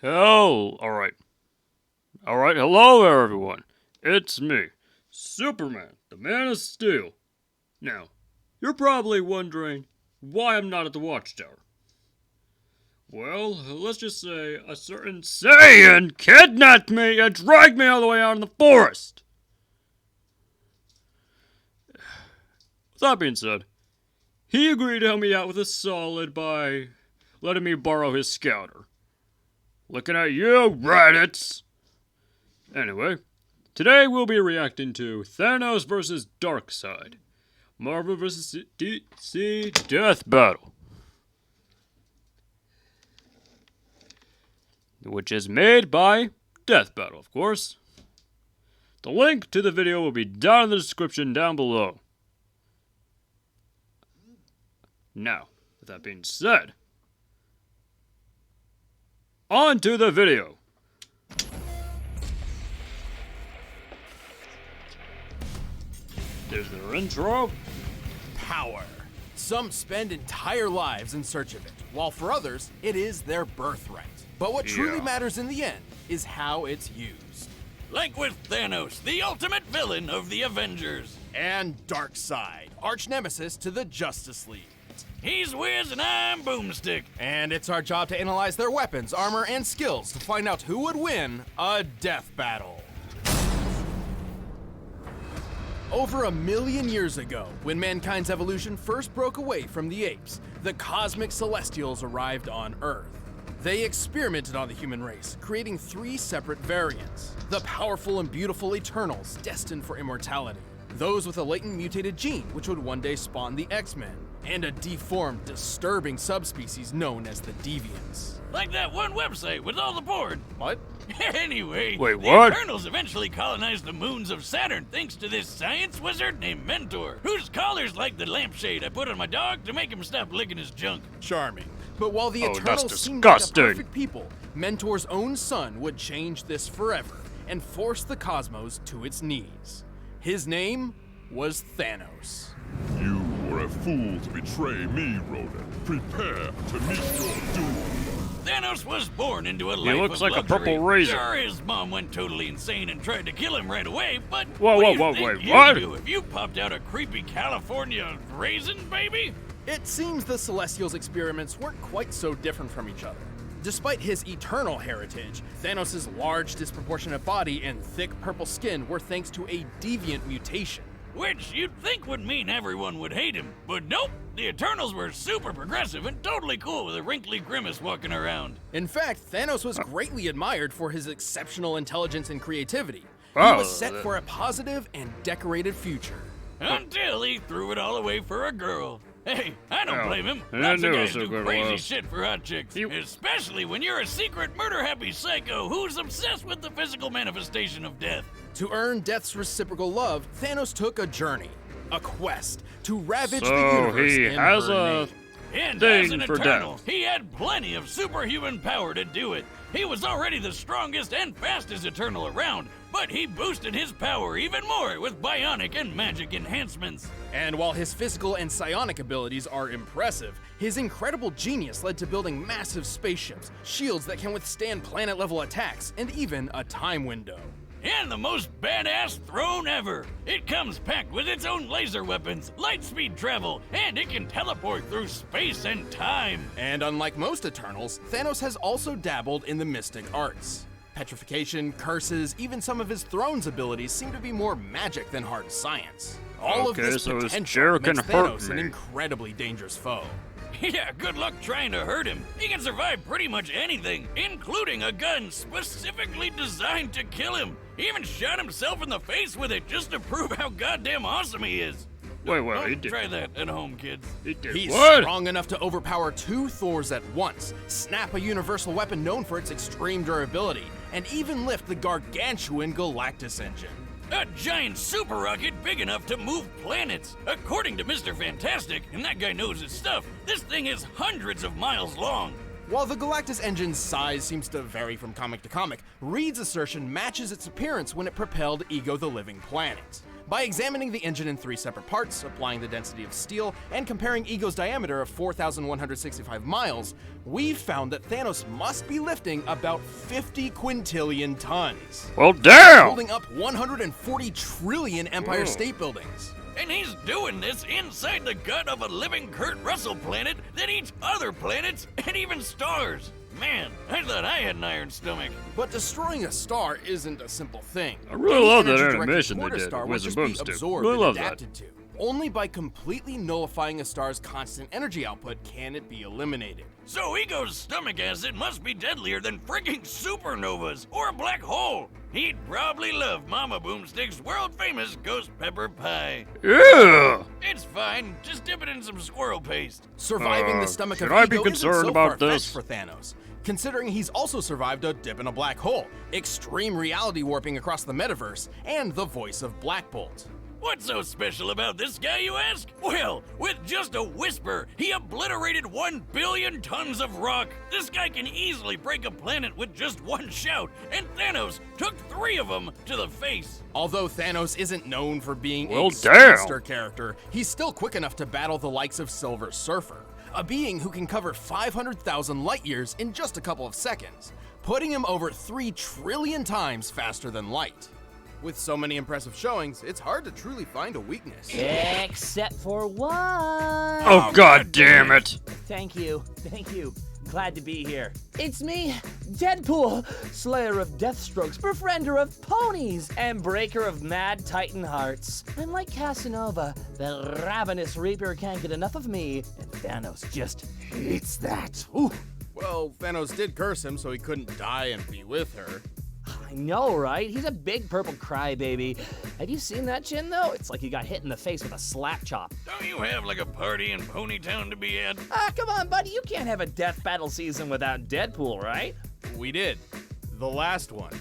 Hell, alright. Alright, hello there, everyone. It's me, Superman, the Man of Steel. Now, you're probably wondering why I'm not at the Watchtower. Well, let's just say a certain Saiyan kidnapped me and dragged me all the way out in the forest. With that being said, he agreed to help me out with a solid by letting me borrow his scouter. Looking at you, Reddits! Anyway, today we'll be reacting to Thanos vs. Darkseid, Marvel vs. DC Death Battle, which is made by Death Battle, of course. The link to the video will be down in the description down below. Now, with that being said, on to the video. There's their intro. Power. Some spend entire lives in search of it, while for others, it is their birthright. But what truly matters in the end is how it's used. Like with Thanos, the ultimate villain of the Avengers. And Darkseid, arch nemesis to the Justice League. He's Wiz and I'm Boomstick. And it's our job to analyze their weapons, armor, and skills to find out who would win a death battle. Over 1 million years ago, when mankind's evolution first broke away from the apes, the cosmic celestials arrived on Earth. They experimented on the human race, creating 3 separate variants. The powerful and beautiful Eternals, destined for immortality. Those with a latent mutated gene, which would one day spawn the X-Men. And a deformed, disturbing subspecies known as the Deviants. Like that one website with all the porn. What? Anyway, Wait, the what? Eternals eventually colonized the moons of Saturn thanks to this science wizard named Mentor, whose collar's like the lampshade I put on my dog to make him stop licking his junk. Charming. But while the Oh, that's Eternals seemed like the disgusting. perfect people, Mentor's own son would change this forever and force the cosmos to its knees. His name was Thanos. You were a fool to betray me, Ronan. Prepare to meet your doom. Thanos was born into a life looks of like a luxury. purple raisin. Sure, his mom went totally insane and tried to kill him right away, but Whoa, what whoa, do you whoa, think wait, you'd what? do if you popped out a creepy California raisin, baby? It seems the Celestials' experiments weren't quite so different from each other. Despite his eternal heritage, Thanos' large, disproportionate body and thick purple skin were thanks to a deviant mutation. Which you'd think would mean everyone would hate him, but nope! The Eternals were super progressive and totally cool with a wrinkly grimace walking around. In fact, Thanos was greatly admired for his exceptional intelligence and creativity. He Oh, was set for a positive and decorated future. Until he threw it all away for a girl. Hey, I don't Oh, blame him. I Lots knew of it guys was do so good crazy last. shit for hot chicks. You- Especially when you're a secret murder-happy psycho who's obsessed with the physical manifestation of death. To earn Death's reciprocal love, Thanos took a journey, a quest, to ravage the So universe he in has her a name. And thing as an for Eternal, death. he had plenty of superhuman power to do it. He was already the strongest and fastest Eternal around, but he boosted his power even more with bionic and magic enhancements. And while his physical and psionic abilities are impressive, his incredible genius led to building massive spaceships, shields that can withstand planet-level attacks, and even a time window. And the most badass throne ever. It comes packed with its own laser weapons, light speed travel, and it can teleport through space and time. And unlike most Eternals, Thanos has also dabbled in the mystic arts. Petrification, curses, even some of his throne's abilities seem to be more magic than hard science. All of Okay, this so his potential chair can makes hurt Thanos an me. incredibly dangerous foe. Yeah, good luck trying to hurt him. He can survive pretty much anything, including a gun specifically designed to kill him. He even shot himself in the face with it just to prove how goddamn awesome he is. Wait, he Don't did. try that at home, kids. He did He's what? strong enough to overpower 2 Thors at once, snap a universal weapon known for its extreme durability, and even lift the gargantuan Galactus engine. A giant super rocket big enough to move planets. According to Mr. Fantastic, and that guy knows his stuff, this thing is hundreds of miles long. While the Galactus engine's size seems to vary from comic to comic, Reed's assertion matches its appearance when it propelled Ego the Living Planet. By examining the engine in 3 separate parts, applying the density of steel, and comparing Ego's diameter of 4,165 miles, we've found that Thanos must be lifting about 50 quintillion tons, Well, damn! holding up 140 trillion Empire State Buildings. And he's doing this inside the gut of a living Kurt Russell planet that eats other planets and even stars. Man, I thought I had an iron stomach. But destroying a star isn't a simple thing. I really Any love that energy directed animation they toward a did star with will Wiz just and be Boomstick. absorbed Really and love that. adapted to. Only by completely nullifying a star's constant energy output can it be eliminated. So Ego's stomach acid must be deadlier than frigging supernovas or a black hole. He'd probably love Mama Boomstick's world-famous ghost pepper pie. Yeah! It's fine, just dip it in some squirrel paste. Surviving the stomach should of I Ego be isn't concerned so about far-fetched this? for Thanos, considering he's also survived a dip in a black hole, extreme reality warping across the metaverse, and the voice of Black Bolt. What's so special about this guy, you ask? Well, with just a whisper, he obliterated 1 billion tons of rock. This guy can easily break a planet with just one shout, and Thanos took 3 of them to the face. Although Thanos isn't known for being Well, a damn. speedster character, he's still quick enough to battle the likes of Silver Surfer, a being who can cover 500,000 light years in just a couple of seconds, putting him over 3 trillion times faster than light. With so many impressive showings, it's hard to truly find a weakness. Except for one. Oh, god damn it! Thank you. Glad to be here. It's me, Deadpool, slayer of deathstrokes, befriender of ponies, and breaker of mad titan hearts. I'm like Casanova, the ravenous reaper can't get enough of me, and Thanos just hates that. Ooh. Well, Thanos did curse him so he couldn't die and be with her. I know, right? He's a big purple crybaby. Have you seen that chin, though? It's like he got hit in the face with a slap chop. Don't you have like a party in Ponytown to be at? Ah, come on, buddy. You can't have a death battle season without Deadpool, right? We did. The last one.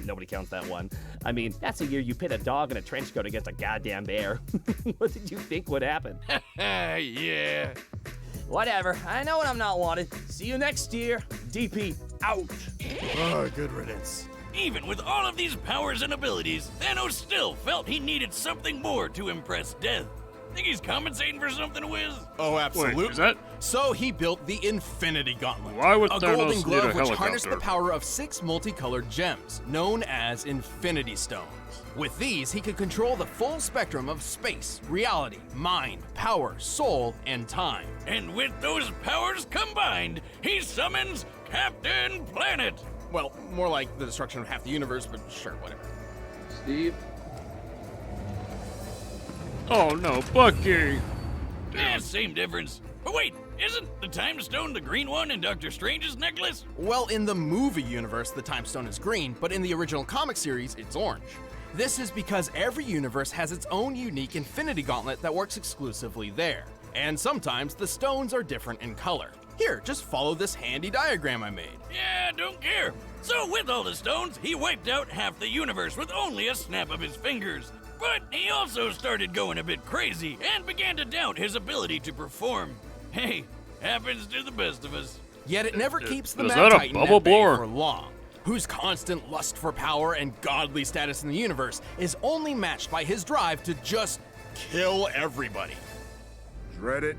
Nobody counts that one. I mean, that's the year you pit a dog in a trench coat against a goddamn bear. What did you think would happen? Yeah. Whatever. I know when I'm not wanted. See you next year. DP out. Oh, good riddance. Even with all of these powers and abilities, Thanos still felt he needed something more to impress Death. Think he's compensating for something, Wiz? Oh, absolutely. Wait, is that... So he built the Infinity Gauntlet. Why would a Thanos golden need glove a which harnessed the helicopter? power of 6 multicolored gems, known as Infinity Stones. With these, he could control the full spectrum of space, reality, mind, power, soul, and time. And with those powers combined, he summons Captain Planet. Well, more like the destruction of half the universe, but sure, whatever. Steve? Oh no, Bucky! Same difference. But wait, isn't the Time Stone the green one in Doctor Strange's necklace? Well, in the movie universe, the Time Stone is green, but in the original comic series, it's orange. This is because every universe has its own unique Infinity Gauntlet that works exclusively there. And sometimes the stones are different in color. Here, just follow this handy diagram I made. Yeah, don't care. So with all the stones, he wiped out half the universe with only a snap of his fingers. But he also started going a bit crazy and began to doubt his ability to perform. Hey, happens to the best of us. Yet it never keeps the Is Mad that a Titan bubble at bay blower? for long, whose constant lust for power and godly status in the universe is only matched by his drive to just kill everybody. Dread it,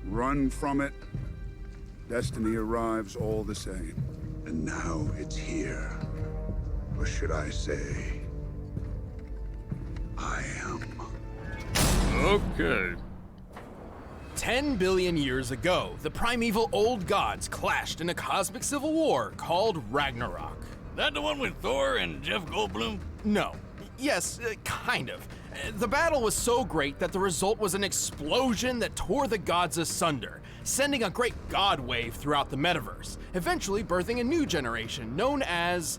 run from it. Destiny arrives all the same. And now it's here. Or should I say, I am. Okay. 10 billion years ago, the primeval old gods clashed in a cosmic civil war called Ragnarok. That the one with Thor and Jeff Goldblum? No. Yes, kind of. The battle was so great that the result was an explosion that tore the gods asunder, sending a great god wave throughout the metaverse, eventually birthing a new generation known as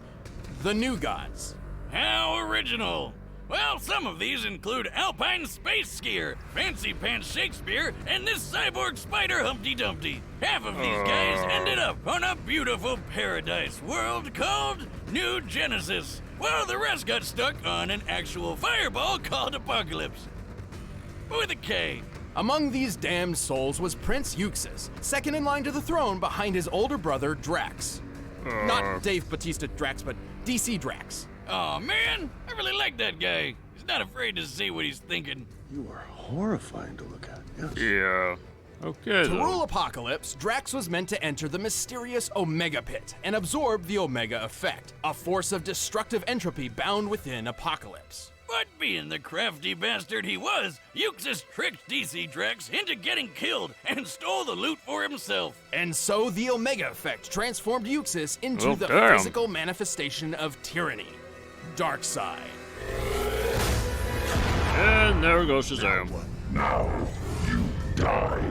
the New Gods. How original! Well, some of these include Alpine Space Skier, Fancy Pants Shakespeare, and this cyborg spider Humpty Dumpty. Half of these guys ended up on a beautiful paradise world called New Genesis, while the rest got stuck on an actual fireball called Apocalypse. With a K. Among these damned souls was Prince Euxis, second in line to the throne behind his older brother Drax. Not Dave Bautista Drax, but DC Drax. Aw man, I really like that guy. He's not afraid to say what he's thinking. You are horrifying to look at. Yes. Yeah. Okay. To then. rule Apocalypse, Drax was meant to enter the mysterious Omega Pit and absorb the Omega Effect, a force of destructive entropy bound within Apocalypse. But being the crafty bastard he was, Euxis tricked DC Drax into getting killed and stole the loot for himself. And so the Omega Effect transformed Euxis into Well, the damn. physical manifestation of tyranny, Darkseid. And there goes Shazam. Now you die.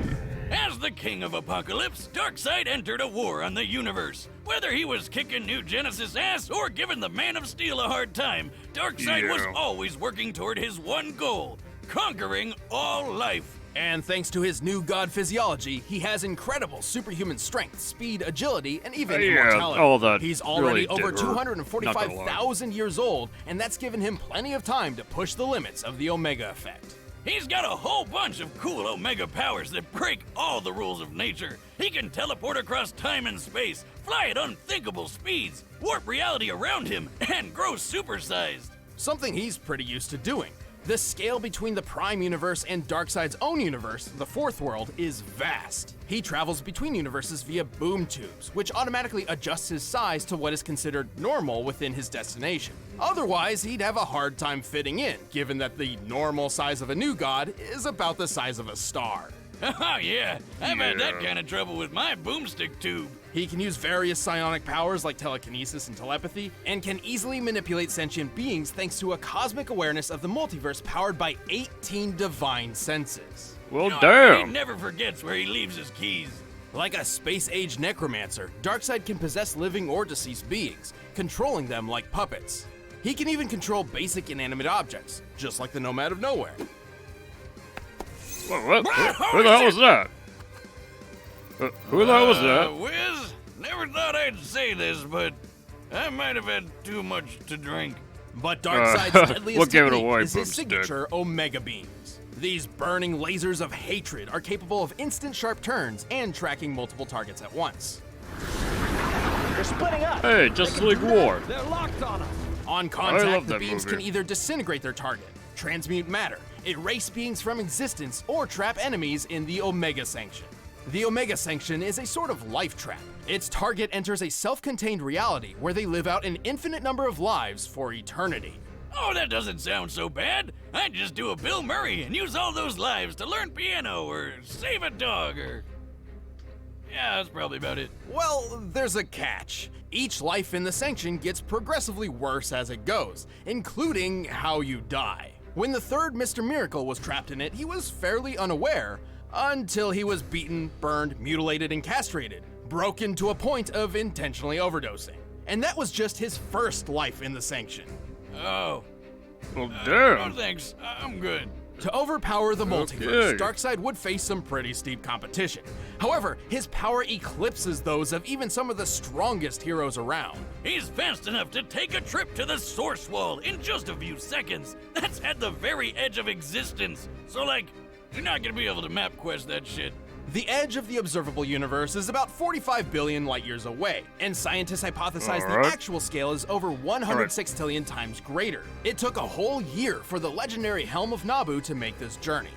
As the king of Apocalypse, Darkseid entered a war on the universe. Whether he was kicking New Genesis' ass or giving the Man of Steel a hard time, Darkseid was Yeah. always working toward his one goal, conquering all life. And thanks to his new god physiology, he has incredible superhuman strength, speed, agility, and even Yeah, immortality. all that He's already really over did hurt. 245,000 years old, and that's given him plenty of time to push the limits of the Omega Effect. He's got a whole bunch of cool Omega powers that break all the rules of nature. He can teleport across time and space, fly at unthinkable speeds, warp reality around him, and grow supersized. Something he's pretty used to doing. The scale between the Prime Universe and Darkseid's own universe, the Fourth World, is vast. He travels between universes via boom tubes, which automatically adjusts his size to what is considered normal within his destination. Otherwise, he'd have a hard time fitting in, given that the normal size of a new god is about the size of a star. Oh yeah, I've had that Yeah. kind of trouble with my boomstick tube. He can use various psionic powers like telekinesis and telepathy, and can easily manipulate sentient beings thanks to a cosmic awareness of the multiverse powered by 18 divine senses. Well, He damn. never forgets where he leaves his keys. Like a space-age necromancer, Darkseid can possess living or deceased beings, controlling them like puppets. He can even control basic inanimate objects, just like the Nomad of Nowhere. What? Who the hell was that? Who the hell was that? Wiz, never thought I'd say this, but I might have had too much to drink. But Darkseid's what deadliest gave it technique away, is his Boomstick? signature Omega Beams. These burning lasers of hatred are capable of instant sharp turns and tracking multiple targets at once. They're splitting up. Hey, Justice League War. They're locked on us. On love contact, the that beams movie. can either disintegrate their target, transmute matter, erase beings from existence, or trap enemies in the Omega Sanction. The Omega Sanction is a sort of life trap. Its target enters a self-contained reality where they live out an infinite number of lives for eternity. Oh, that doesn't sound so bad. I'd just do a Bill Murray and use all those lives to learn piano or save a dog or... Yeah, that's probably about it. Well, there's a catch. Each life in the Sanction gets progressively worse as it goes, including how you die. When the third Mr. Miracle was trapped in it, he was fairly unaware, until he was beaten, burned, mutilated, and castrated, broken to a point of intentionally overdosing. And that was just his first life in the Sanction. Oh, Well, no damn. thanks. I'm good. To overpower the multiverse, Okay. Darkseid would face some pretty steep competition. However, his power eclipses those of even some of the strongest heroes around. He's fast enough to take a trip to the Source Wall in just a few seconds. That's at the very edge of existence. So, like, you're not gonna be able to map quest that shit. The edge of the observable universe is about 45 billion light years away, and scientists hypothesize Alright. the actual scale is over 106 trillion times greater. It took a whole year for the legendary Helm of Nabu to make this journey.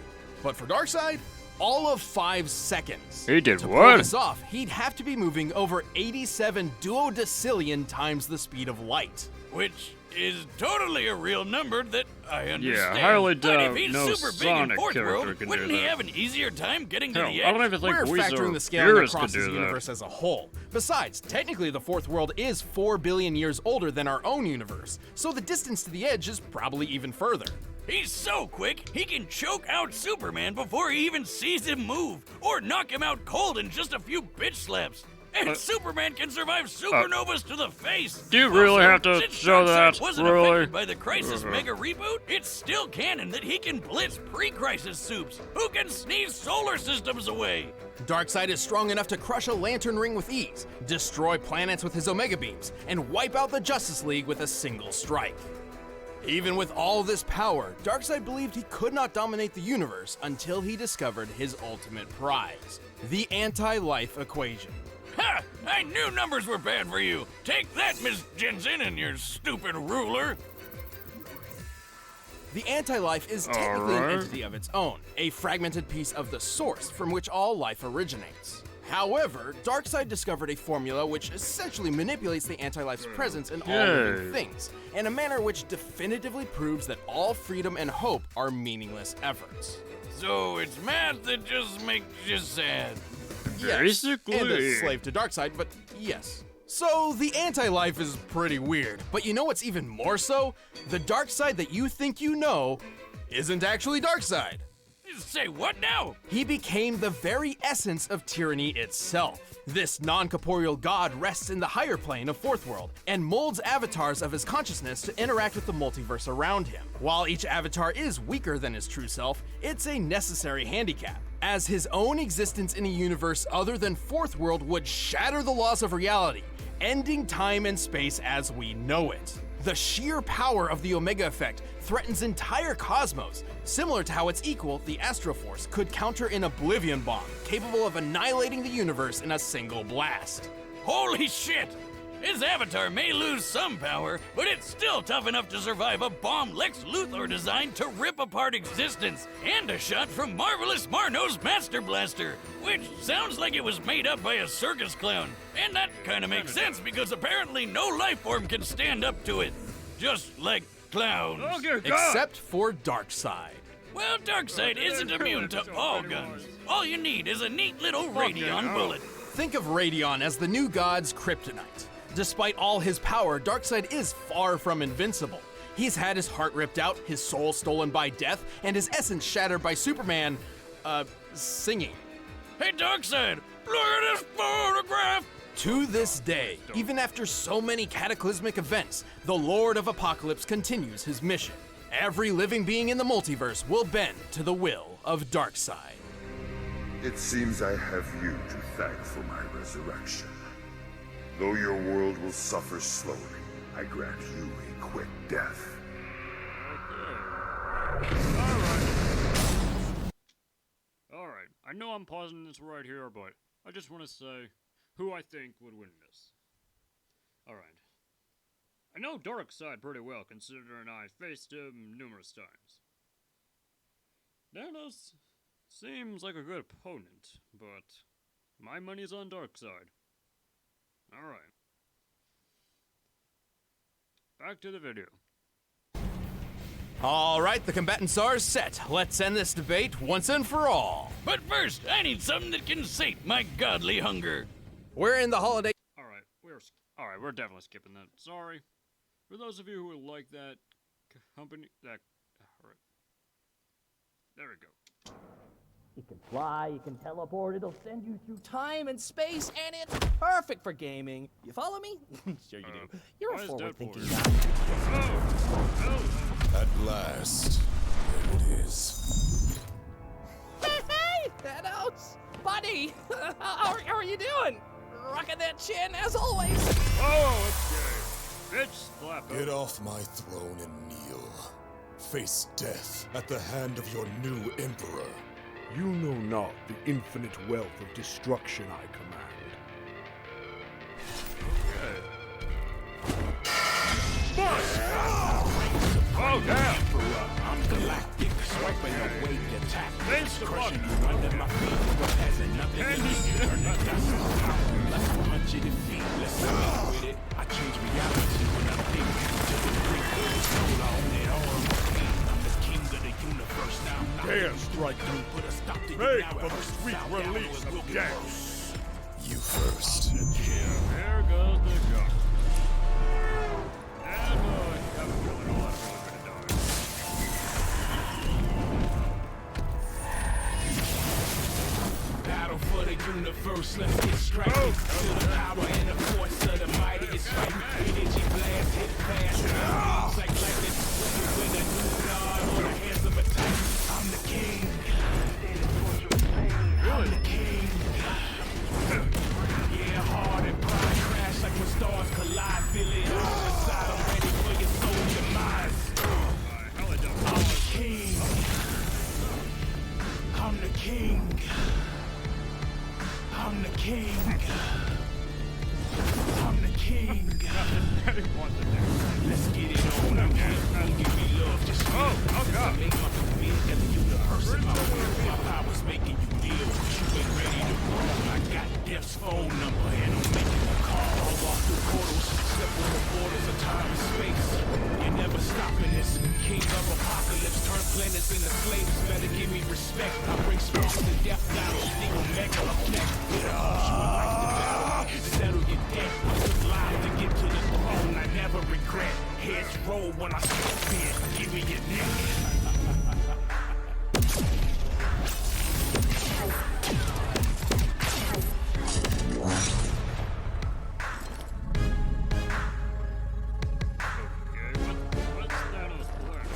But for Darkseid, all of 5 seconds. He did to what? pull this off, he'd have to be moving over 87 duodecillion times the speed of light. Which is totally a real number that I understand. highly But if doubt he's no super big in Sonic Fourth character World, can do wouldn't he that. have an easier time getting Hell, to the I edge? don't even think We're Weezer factoring or the scaling Beerus could across do this that. universe as a whole. Besides, technically the Fourth World is 4 billion years older than our own universe, so the distance to the edge is probably even further. He's so quick, he can choke out Superman before he even sees him move, or knock him out cold in just a few bitch slaps. And Superman can survive supernovas to the face. Do you really have to since show Darkseid that, wasn't really? affected by the Crisis Mega reboot, it's still canon that he can blitz pre-Crisis soups who can sneeze solar systems away. Darkseid is strong enough to crush a lantern ring with ease, destroy planets with his Omega Beams, and wipe out the Justice League with a single strike. Even with all this power, Darkseid believed he could not dominate the universe until he discovered his ultimate prize, the anti-life equation. Ha! I knew numbers were bad for you. Take that, Miss Jensen, and your stupid ruler. The anti-life is technically an entity of its own, a fragmented piece of the source from which all life originates. However, Darkseid discovered a formula which essentially manipulates the anti-life's presence in all living things, in a manner which definitively proves that all freedom and hope are meaningless efforts. So it's math that just makes you sad. Yes, Basically. and a slave to Darkseid, but yes. So the anti-life is pretty weird, but you know what's even more so? The Darkseid that you think you know isn't actually Darkseid. Say what now? He became the very essence of tyranny itself. This non-corporeal god rests in the higher plane of Fourth World and molds avatars of his consciousness to interact with the multiverse around him. While each avatar is weaker than his true self, it's a necessary handicap, as his own existence in a universe other than Fourth World would shatter the laws of reality, ending time and space as we know it. The sheer power of the Omega Effect threatens entire cosmos, similar to how its equal, the Astroforce, could counter an Oblivion Bomb, capable of annihilating the universe in a single blast. Holy shit! His avatar may lose some power, but it's still tough enough to survive a bomb Lex Luthor designed to rip apart existence, and a shot from Marvelous Marno's Master Blaster, which sounds like it was made up by a circus clown. And that kinda makes sense because apparently no life form can stand up to it. Just like clowns. Except for Darkseid. Well, Darkseid isn't immune to all guns. All you need is a neat little Radion bullet. Think of Radion as the new god's kryptonite. Despite all his power, Darkseid is far from invincible. He's had his heart ripped out, his soul stolen by death, and his essence shattered by Superman, singing. Hey, Darkseid, look at this photograph! To this day, even after so many cataclysmic events, the Lord of Apocalypse continues his mission. Every living being in the multiverse will bend to the will of Darkseid. It seems I have you to thank for my resurrection. Though your world will suffer slowly, I grant you a quick death. Alright, I know I'm pausing this right here, but I just want to say who I think would win this. Alright. I know Darkseid pretty well, considering I faced him numerous times. Thanos seems like a good opponent, but my money's on Darkseid. Alright. Back to the video. Alright, the combatants are set. Let's end this debate once and for all. But first, I need something that can sate my godly hunger. We're in the holiday. Alright, we're definitely skipping that. Sorry. For those of you who would like that company, alright. There we go. You can fly, you can teleport, it'll send you through time and space, and it's perfect for gaming. You follow me? Sure you do. You're a why is forward-thinking Deadpool guy. At last, there it is. Hey, Thanos! Buddy! how are you doing? Rocking that chin as always. Oh, okay. Bitch slap. Get off my throne and kneel. Face death at the hand of your new emperor. You know not the infinite wealth of destruction I command. Oh, damn! I'm galactic, swiping away attack. Thanks to Crushing fuck. you under my feet, but passing nothing to me. Turn the dust to power, less 100 feet. Let's go with it. I change reality when I think to the brink of the soul. I own it all. I'm the king of the universe now. Dare strike me. Put a stop to you Make now. for the Rehearse sweet sound down, release or it will of get gas. worse. You first. There goes the gun. And, you have a feeling all that's really gonna die. Battle for the universe, let's get striking. Feel the power and the force of the mighty is fighting. Energy blast, hit fast. Moves like lightning. With a new god on the hands of a titan. I'm the king. I'm the king. Yeah, hard and pride crash like when stars collide. Feel it on the side. I'm ready for your soul demise. I'm the king. I'm the king. I'm the king. I'm the king. Let's get it on. I'm king. Give me love. Just Oh, okay. made my big at the universe in my will. My power's making you deal. You ain't ready to roll. I got Death's phone number and I'm making a call. I'll walk through portals, step on the borders of time and space. You're never stopping this. King of apocalypse, turn planets into slaves. Better give me respect. I bring sparks to death, battles, the omega effect. Get up, you would like to battle. Settle your debt. I was live to get to the throne. I never regret. Heads roll when I step in. Give me your neck. What's Thanos' plan?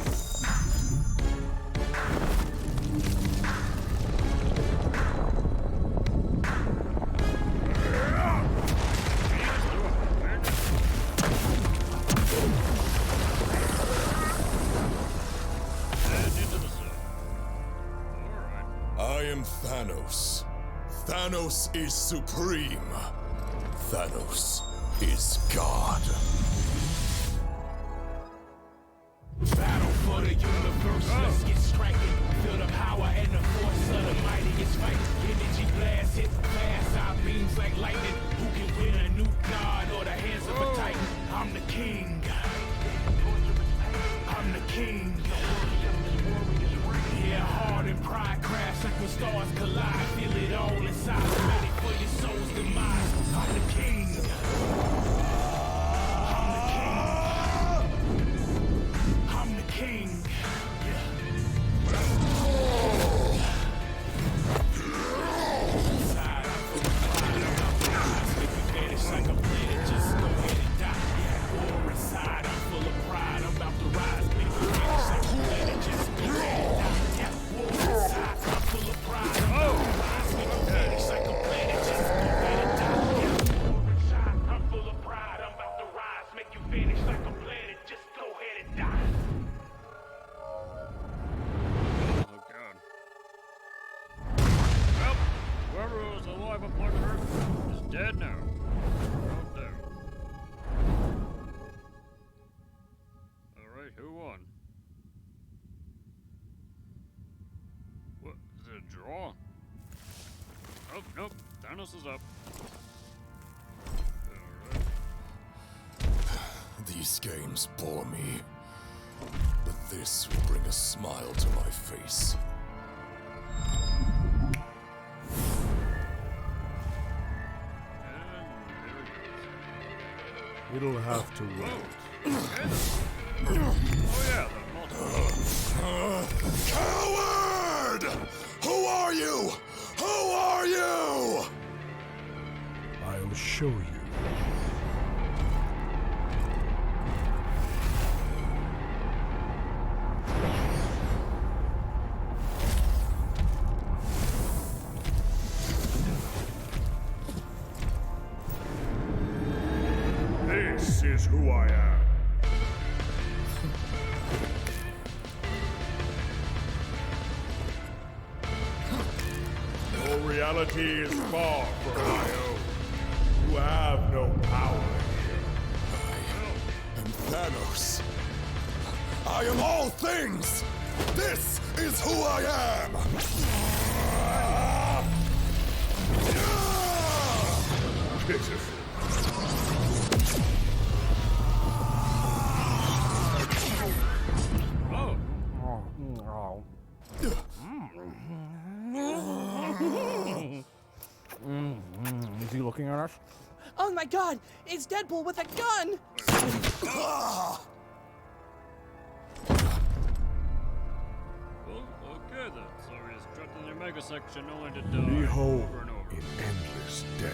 I am Thanos. Thanos is supreme. Thanos is God. Battle for the universe, let's get striking. Feel the power and the force of the mightiest fight. Energy blast hit fast, our beams like lightning. Who can win a new god or the hands of a titan? I'm the king. I'm the king. Yeah, hard and pride crash like when stars collide. Feel it all inside, ready for your soul's demise. I'm the king. I'm the king. Dead now. Oh, no. Alright, who won? What? Is it a draw? Oh, nope. Thanos is up. Alright. These games bore me, but this will bring a smile to my face. It'll have to wait. Oh yeah, the multiple. Coward! Who are you? Who are you? I'll show you. This is who I am. Your reality is far from my own. You have no power here. I am Thanos. I am all things! This is who I am! Pitiful. Is he looking at us? Oh my god, it's Deadpool with a gun! Well, okay then. So he's trapped in the Omega section only to die Behold over and over. in endless death.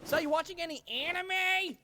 So you watching any anime?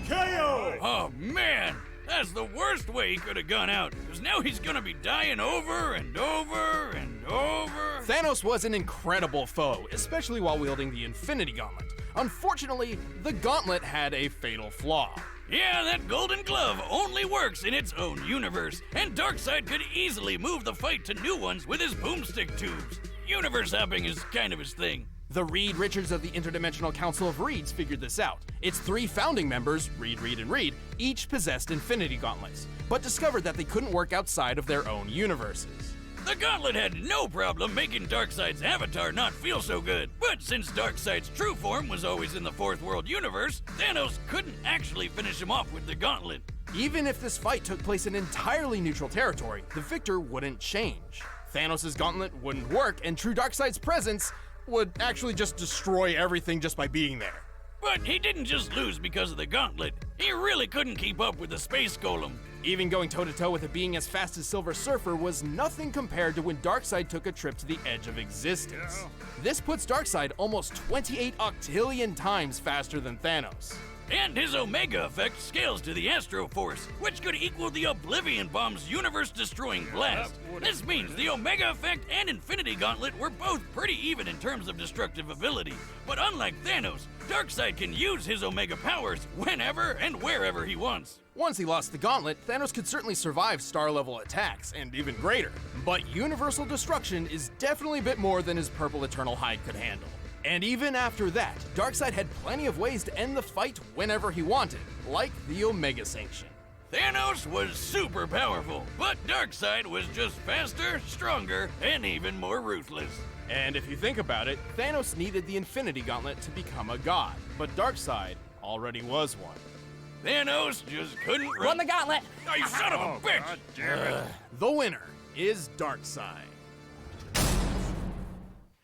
KO! Oh man, that's the worst way he could have gone out, because now he's gonna be dying over and over and over. Thanos was an incredible foe, especially while wielding the Infinity Gauntlet. Unfortunately, the gauntlet had a fatal flaw. Yeah, that golden glove only works in its own universe, and Darkseid could easily move the fight to new ones with his boomstick tubes. Universe hopping is kind of his thing. The Reed Richards of the Interdimensional Council of Reeds figured this out. Its 3 founding members, Reed, Reed, and Reed, each possessed Infinity Gauntlets, but discovered that they couldn't work outside of their own universes. The gauntlet had no problem making Darkseid's avatar not feel so good. But since Darkseid's true form was always in the Fourth World universe, Thanos couldn't actually finish him off with the gauntlet. Even if this fight took place in entirely neutral territory, the victor wouldn't change. Thanos' gauntlet wouldn't work, and true Darkseid's presence would actually just destroy everything just by being there. But he didn't just lose because of the gauntlet. He really couldn't keep up with the space golem. Even going toe-to-toe with a being as fast as Silver Surfer was nothing compared to when Darkseid took a trip to the edge of existence. This puts Darkseid almost 28 octillion times faster than Thanos. And his Omega effect scales to the Astro Force, which could equal the Oblivion Bomb's universe-destroying blast. This means the Omega effect and Infinity Gauntlet were both pretty even in terms of destructive ability. But unlike Thanos, Darkseid can use his Omega powers whenever and wherever he wants. Once he lost the gauntlet, Thanos could certainly survive star-level attacks, and even greater. But universal destruction is definitely a bit more than his purple Eternal Hide could handle. And even after that, Darkseid had plenty of ways to end the fight whenever he wanted, like the Omega Sanction. Thanos was super powerful, but Darkseid was just faster, stronger, and even more ruthless. And if you think about it, Thanos needed the Infinity Gauntlet to become a god, but Darkseid already was one. Thanos just couldn't run. Run the gauntlet! Oh, you son of a bitch! God damn it. The winner is Darkseid.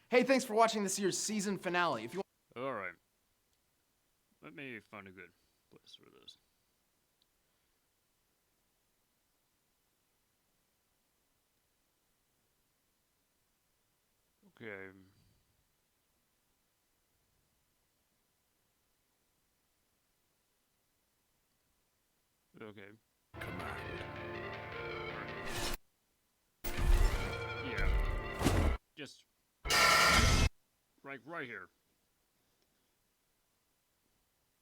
Hey, thanks for watching this year's season finale. If you Alright. Let me find a good place for this. Okay. Okay. Command. Yeah. Just right here.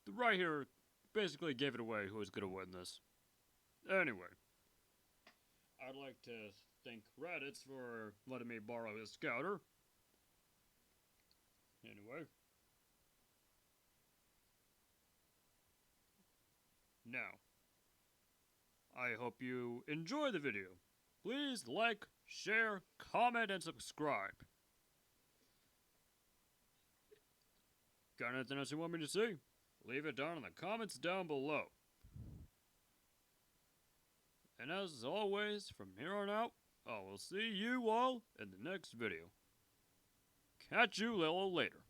The right here basically gave it away who was gonna win this. Anyway. I'd like to thank Raditz for letting me borrow his scouter. Anyway. Now, I hope you enjoy the video. Please like, share, comment, and subscribe. Got anything else you want me to see? Leave it down in the comments down below. And as always, from here on out, I will see you all in the next video. Catch you a little later.